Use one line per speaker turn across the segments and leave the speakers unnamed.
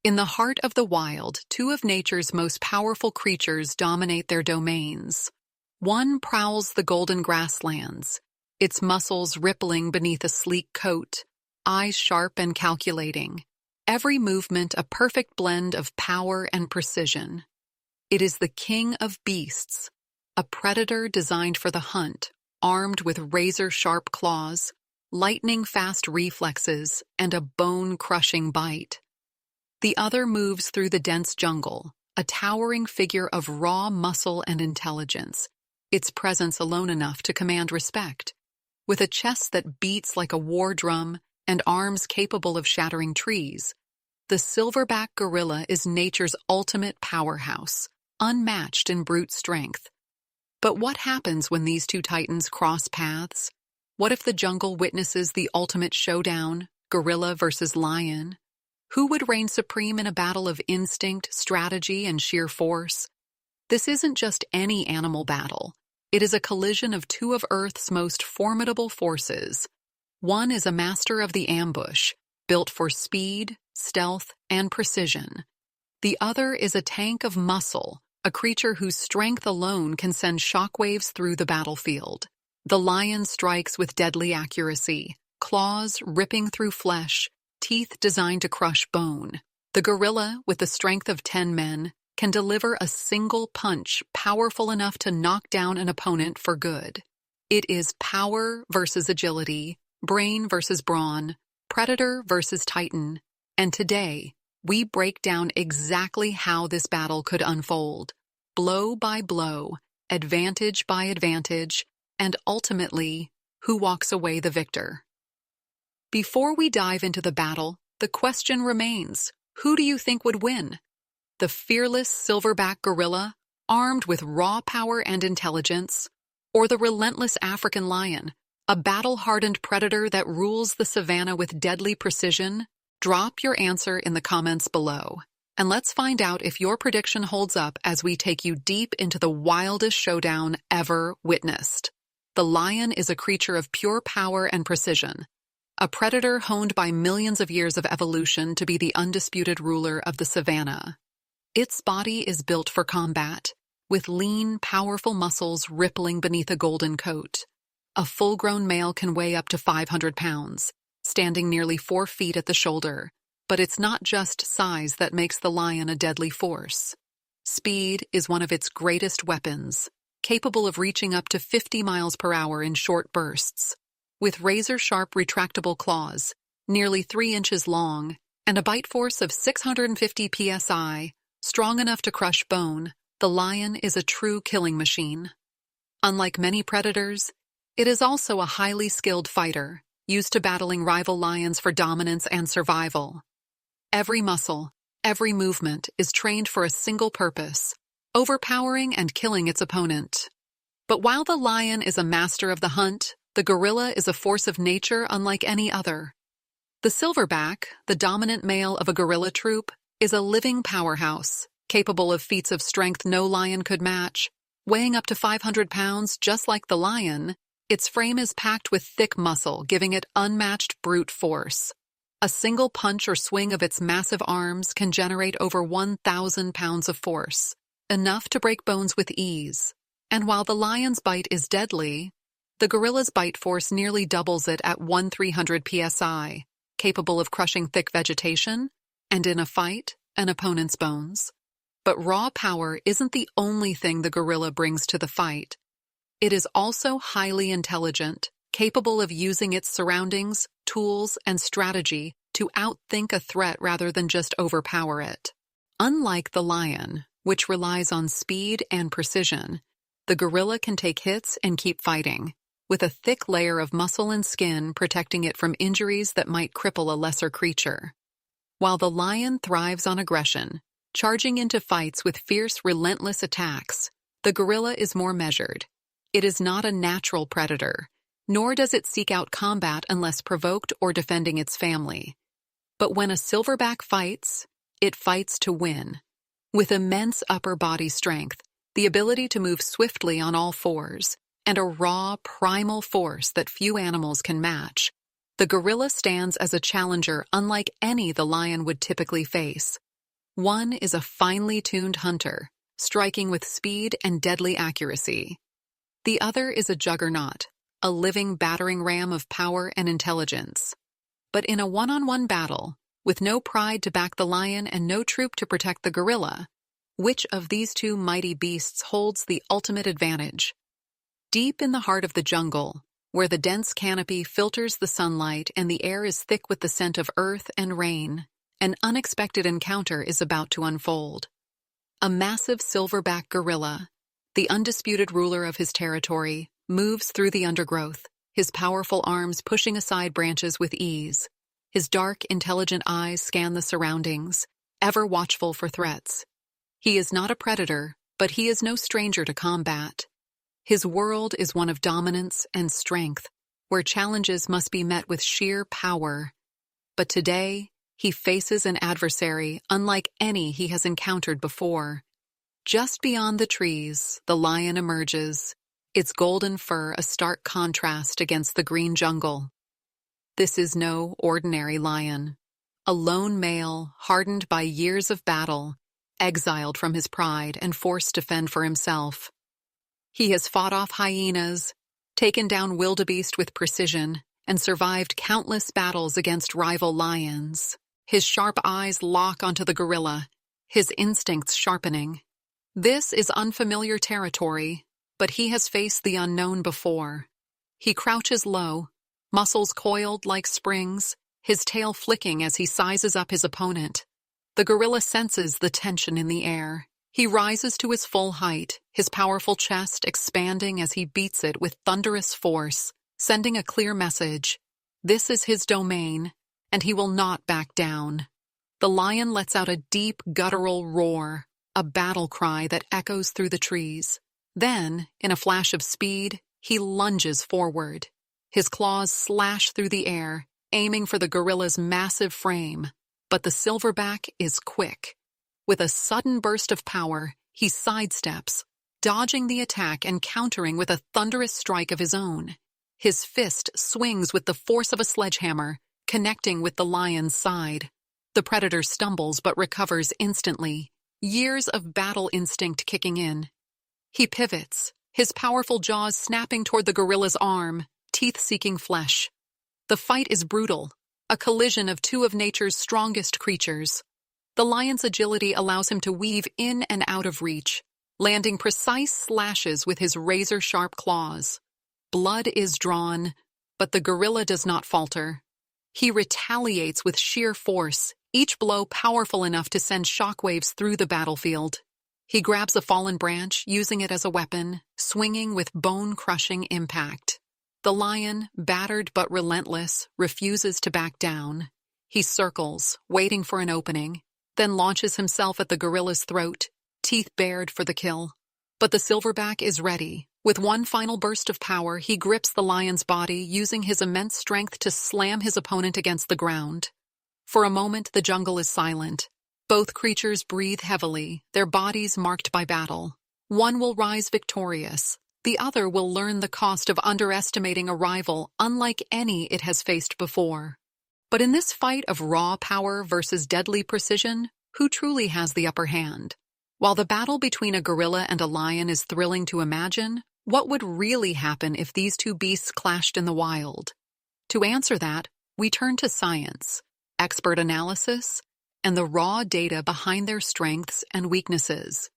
In the heart of the wild, two of nature's most powerful creatures dominate their domains. One prowls the golden grasslands, its muscles rippling beneath a sleek coat, eyes sharp and calculating, every movement a perfect blend of power and precision. It is the king of beasts, a predator designed for the hunt, armed with razor-sharp claws, lightning-fast reflexes, and a bone-crushing bite. The other moves through the dense jungle, a towering figure of raw muscle and intelligence, its presence alone enough to command respect. With a chest that beats like a war drum and arms capable of shattering trees, the silverback gorilla is nature's ultimate powerhouse, unmatched in brute strength. But what happens when these two titans cross paths? What if the jungle witnesses the ultimate showdown, gorilla versus lion? Who would reign supreme in a battle of instinct, strategy, and sheer force? This isn't just any animal battle. It is a collision of two of Earth's most formidable forces. One is a master of the ambush, built for speed, stealth, and precision. The other is a tank of muscle, a creature whose strength alone can send shockwaves through the battlefield. The lion strikes with deadly accuracy, claws ripping through flesh, teeth designed to crush bone. The gorilla, with the strength of 10 men, can deliver a single punch powerful enough to knock down an opponent for good. It is power versus agility, brain versus brawn, predator versus titan, and today, we break down exactly how this battle could unfold, blow by blow, advantage by advantage, and ultimately, who walks away the victor. Before we dive into the battle, the question remains, who do you think would win? The fearless silverback gorilla, armed with raw power and intelligence, or the relentless African lion, a battle-hardened predator that rules the savannah with deadly precision? Drop your answer in the comments below, and let's find out if your prediction holds up as we take you deep into the wildest showdown ever witnessed. The lion is a creature of pure power and precision, a predator honed by millions of years of evolution to be the undisputed ruler of the savannah. Its body is built for combat, with lean, powerful muscles rippling beneath a golden coat. A full-grown male can weigh up to 500 pounds, standing nearly 4 feet at the shoulder, but it's not just size that makes the lion a deadly force. Speed is one of its greatest weapons, capable of reaching up to 50 miles per hour in short bursts. With razor-sharp retractable claws, nearly 3 inches long, and a bite force of 650 psi, strong enough to crush bone, the lion is a true killing machine. Unlike many predators, it is also a highly skilled fighter, used to battling rival lions for dominance and survival. Every muscle, every movement is trained for a single purpose, overpowering and killing its opponent. But while the lion is a master of the hunt, the gorilla is a force of nature unlike any other. The silverback, the dominant male of a gorilla troop, is a living powerhouse, capable of feats of strength no lion could match. Weighing up to 500 pounds, just like the lion, its frame is packed with thick muscle, giving it unmatched brute force. A single punch or swing of its massive arms can generate over 1,000 pounds of force, enough to break bones with ease. And while the lion's bite is deadly, the gorilla's bite force nearly doubles it at 1,300 psi, capable of crushing thick vegetation, and in a fight, an opponent's bones. But raw power isn't the only thing the gorilla brings to the fight. It is also highly intelligent, capable of using its surroundings, tools, and strategy to outthink a threat rather than just overpower it. Unlike the lion, which relies on speed and precision, the gorilla can take hits and keep fighting, with a thick layer of muscle and skin protecting it from injuries that might cripple a lesser creature. While the lion thrives on aggression, charging into fights with fierce, relentless attacks, the gorilla is more measured. It is not a natural predator, nor does it seek out combat unless provoked or defending its family. But when a silverback fights, it fights to win. With immense upper body strength, the ability to move swiftly on all fours, and a raw, primal force that few animals can match, the gorilla stands as a challenger unlike any the lion would typically face. One is a finely tuned hunter, striking with speed and deadly accuracy. The other is a juggernaut, a living battering ram of power and intelligence. But in a one-on-one battle, with no pride to back the lion and no troop to protect the gorilla, which of these two mighty beasts holds the ultimate advantage? Deep in the heart of the jungle, where the dense canopy filters the sunlight and the air is thick with the scent of earth and rain, an unexpected encounter is about to unfold. A massive silverback gorilla, the undisputed ruler of his territory, moves through the undergrowth, his powerful arms pushing aside branches with ease. His dark, intelligent eyes scan the surroundings, ever watchful for threats. He is not a predator, but he is no stranger to combat. His world is one of dominance and strength, where challenges must be met with sheer power. But today, he faces an adversary unlike any he has encountered before. Just beyond the trees, the lion emerges, its golden fur a stark contrast against the green jungle. This is no ordinary lion. A lone male, hardened by years of battle, exiled from his pride and forced to fend for himself. He has fought off hyenas, taken down wildebeest with precision, and survived countless battles against rival lions. His sharp eyes lock onto the gorilla, his instincts sharpening. This is unfamiliar territory, but he has faced the unknown before. He crouches low, muscles coiled like springs, his tail flicking as he sizes up his opponent. The gorilla senses the tension in the air. He rises to his full height, his powerful chest expanding as he beats it with thunderous force, sending a clear message. This is his domain, and he will not back down. The lion lets out a deep, guttural roar, a battle cry that echoes through the trees. Then, in a flash of speed, he lunges forward. His claws slash through the air, aiming for the gorilla's massive frame. But the silverback is quick. With a sudden burst of power, he sidesteps, dodging the attack and countering with a thunderous strike of his own. His fist swings with the force of a sledgehammer, connecting with the lion's side. The predator stumbles but recovers instantly, years of battle instinct kicking in. He pivots, his powerful jaws snapping toward the gorilla's arm, teeth seeking flesh. The fight is brutal, a collision of two of nature's strongest creatures. The lion's agility allows him to weave in and out of reach, landing precise slashes with his razor-sharp claws. Blood is drawn, but the gorilla does not falter. He retaliates with sheer force, each blow powerful enough to send shockwaves through the battlefield. He grabs a fallen branch, using it as a weapon, swinging with bone-crushing impact. The lion, battered but relentless, refuses to back down. He circles, waiting for an opening, then launches himself at the gorilla's throat, teeth bared for the kill. But the silverback is ready. With one final burst of power, he grips the lion's body, using his immense strength to slam his opponent against the ground. For a moment, the jungle is silent. Both creatures breathe heavily, their bodies marked by battle. One will rise victorious. The other will learn the cost of underestimating a rival unlike any it has faced before. But in this fight of raw power versus deadly precision, who truly has the upper hand? While the battle between a gorilla and a lion is thrilling to imagine, what would really happen if these two beasts clashed in the wild? To answer that, we turn to science, expert analysis, and the raw data behind their strengths and weaknesses.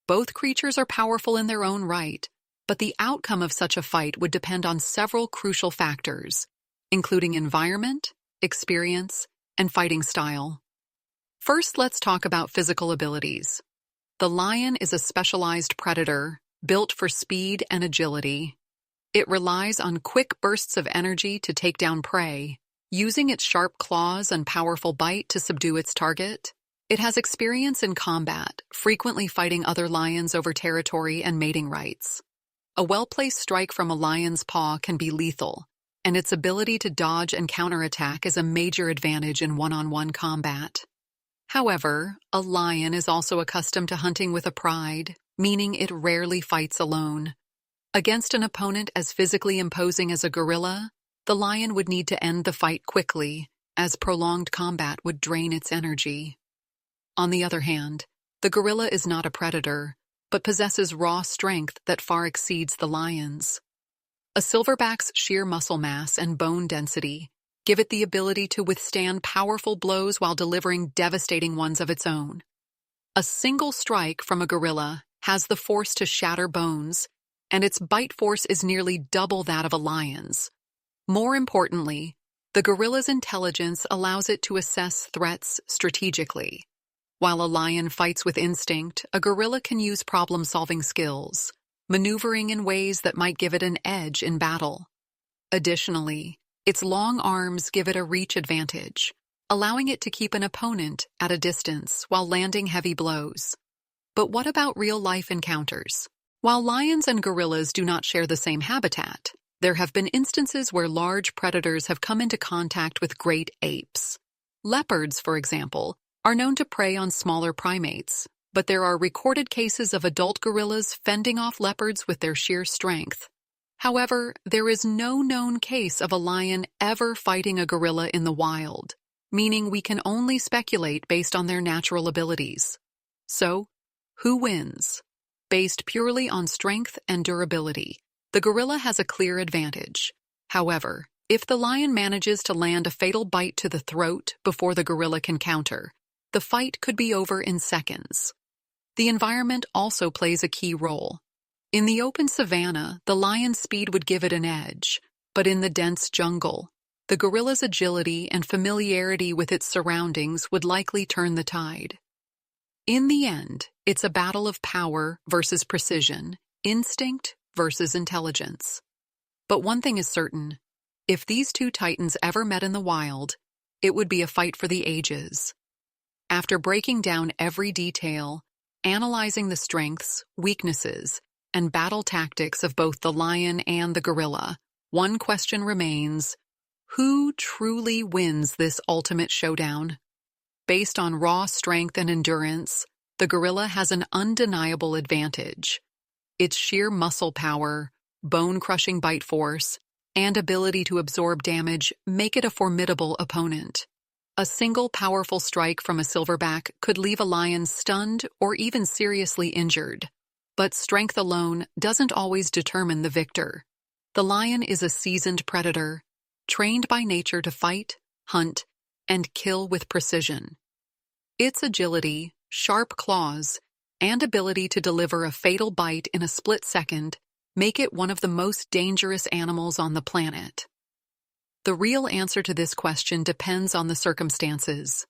Both creatures are powerful in their own right, but the outcome of such a fight would depend on several crucial factors, including environment, experience, and fighting style. First, let's talk about physical abilities. The lion is a specialized predator, built for speed and agility. It relies on quick bursts of energy to take down prey, using its sharp claws and powerful bite to subdue its target. It has experience in combat, frequently fighting other lions over territory and mating rights. A well-placed strike from a lion's paw can be lethal, and its ability to dodge and counterattack is a major advantage in one-on-one combat. However, a lion is also accustomed to hunting with a pride, meaning it rarely fights alone. Against an opponent as physically imposing as a gorilla, the lion would need to end the fight quickly, as prolonged combat would drain its energy. On the other hand, the gorilla is not a predator, but possesses raw strength that far exceeds the lion's. A silverback's sheer muscle mass and bone density give it the ability to withstand powerful blows while delivering devastating ones of its own. A single strike from a gorilla has the force to shatter bones, and its bite force is nearly double that of a lion's. More importantly, the gorilla's intelligence allows it to assess threats strategically. While a lion fights with instinct, a gorilla can use problem-solving skills, maneuvering in ways that might give it an edge in battle. Additionally, its long arms give it a reach advantage, allowing it to keep an opponent at a distance while landing heavy blows. But what about real-life encounters? While lions and gorillas do not share the same habitat, there have been instances where large predators have come into contact with great apes. Leopards, for example, are known to prey on smaller primates, but there are recorded cases of adult gorillas fending off leopards with their sheer strength. However, there is no known case of a lion ever fighting a gorilla in the wild, meaning we can only speculate based on their natural abilities. So, who wins? Based purely on strength and durability, the gorilla has a clear advantage. However, if the lion manages to land a fatal bite to the throat before the gorilla can counter, the fight could be over in seconds. The environment also plays a key role. In the open savanna, the lion's speed would give it an edge, but in the dense jungle, the gorilla's agility and familiarity with its surroundings would likely turn the tide. In the end, it's a battle of power versus precision, instinct versus intelligence. But one thing is certain: if these two titans ever met in the wild, it would be a fight for the ages. After breaking down every detail, analyzing the strengths, weaknesses, and battle tactics of both the lion and the gorilla, one question remains: who truly wins this ultimate showdown? Based on raw strength and endurance, the gorilla has an undeniable advantage. Its sheer muscle power, bone-crushing bite force, and ability to absorb damage make it a formidable opponent. A single powerful strike from a silverback could leave a lion stunned or even seriously injured. But strength alone doesn't always determine the victor. The lion is a seasoned predator, trained by nature to fight, hunt, and kill with precision. Its agility, sharp claws, and ability to deliver a fatal bite in a split second make it one of the most dangerous animals on the planet. The real answer to this question depends on the circumstances.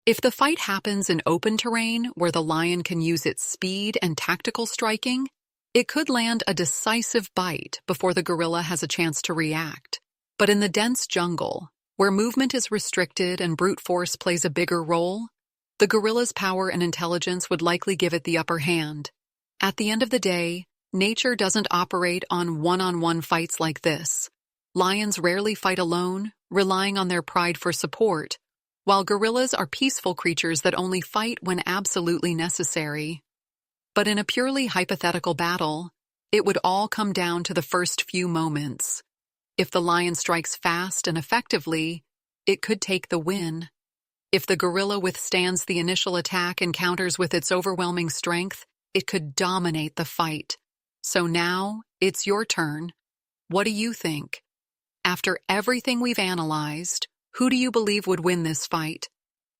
If the fight happens in open terrain where the lion can use its speed and tactical striking, it could land a decisive bite before the gorilla has a chance to react. But in the dense jungle, where movement is restricted and brute force plays a bigger role, the gorilla's power and intelligence would likely give it the upper hand. At the end of the day, nature doesn't operate on one-on-one fights like this. Lions rarely fight alone, relying on their pride for support, while gorillas are peaceful creatures that only fight when absolutely necessary. But in a purely hypothetical battle, it would all come down to the first few moments. If the lion strikes fast and effectively, it could take the win. If the gorilla withstands the initial attack and counters with its overwhelming strength, it could dominate the fight. So now, it's your turn. What do you think? After everything we've analyzed, who do you believe would win this fight?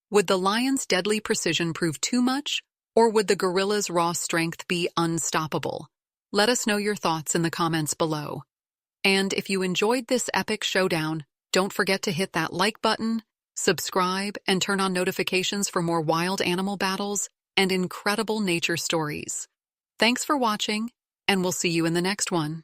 Would the lion's deadly precision prove too much, or would the gorilla's raw strength be unstoppable? Let us know your thoughts in the comments below. And if you enjoyed this epic showdown, don't forget to hit that like button, subscribe, and turn on notifications for more wild animal battles and incredible nature stories. Thanks for watching, and we'll see you in the next one.